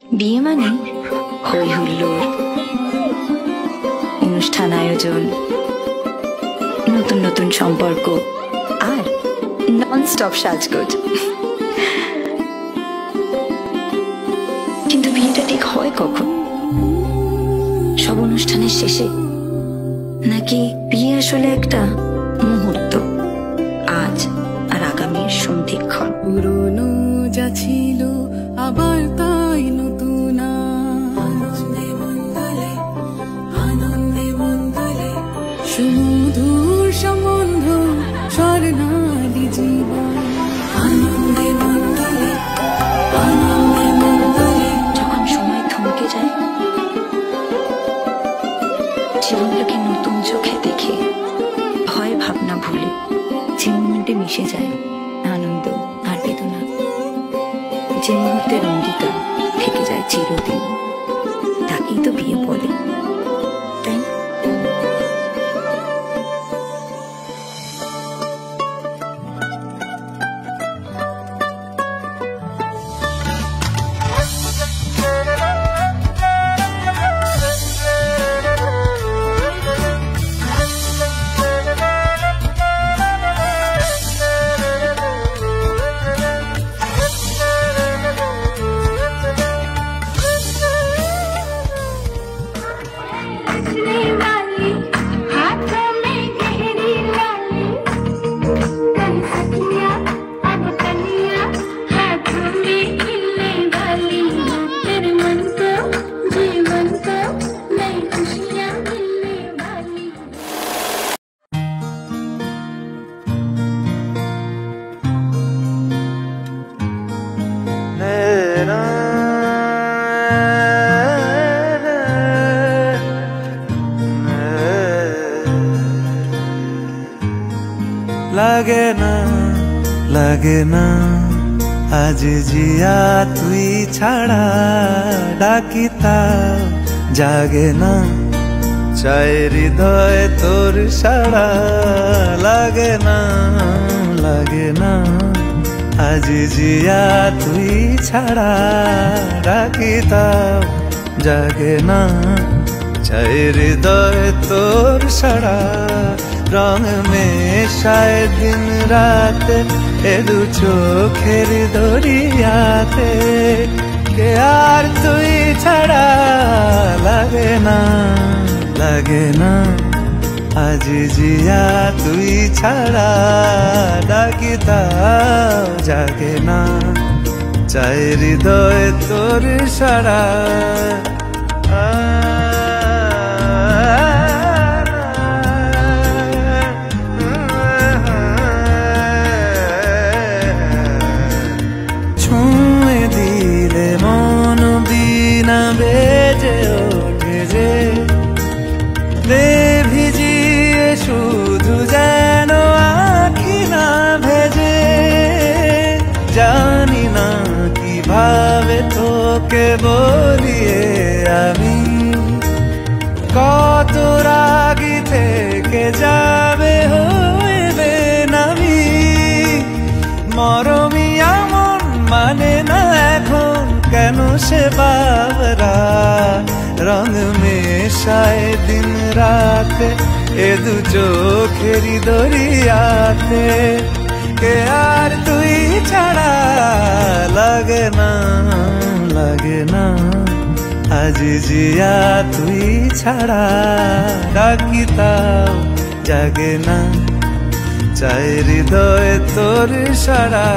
বিয়ে মানে হই হুল্লোড়, অনুষ্ঠান আয়োজন, নতুন নতুন সম্পর্ক আর নন স্টপ সাজগোজ। কিন্তু বিয়েটা ঠিক হয় কখন? সব অনুষ্ঠানের শেষে, নাকি বিয়ে আসলে একটা মুহূর্ত, আজ আর আগামীর সন্ধিক্ষণ? পুরনো যা ছিল আবার তাই নতুন, আনন্দে মন্দলে সুমধুর সম্বন্ধ, স্বর্ণালী জীবন। আনন্দে মন্দলে যখন সময় থমকে যায়, জীবনটাকে নতুন চোখে দেখে, ভয় ভাবনা ভুলে যে মুহূর্তে মিশে যায় আনন্দ আর বেদনা, যে মুহূর্তের অঙ্গীকার থেকে যায় চিরদিন, তাকেই তো বিয়ে বলে, তাই না? লাগে না আজ জিয়া তুই ছাড়া, ডাকিতা জাগে না চাই হৃদয় তোর সাড়া। লাগে না আজ জিয়া তুই ছাড়া, ডাকিতা জাগে না চাই হৃদয় তোর সাড়া। রং মেশায় দিন রাত এ দু চোখের দরিয়াতে, কে আর তুই ছাড়া। লাগে না আজ জিয়া তুই ছাড়া, ডাকিতা জাগে না চাই হৃদয় তোর সাড়া। বেজে ওঠে যে ভিজিয়ে শুধু যেন আখি না ভেজে, জানি না কিভাবে তোকে বলিয়ে আমি, কত রাগি থেকে যাবে হইবে নামি। মরমি এমন মানে না এখন কেন সে বাবরা, রং মেশায় দিন রাত এ দু চোখেরি দরিয়াতে, কে আর তুই ছাড়া। লাগে না আজ জিয়া তুই ছাড়া, ডাকিতাও জাগে না চাই হৃদয় তোর সাড়া।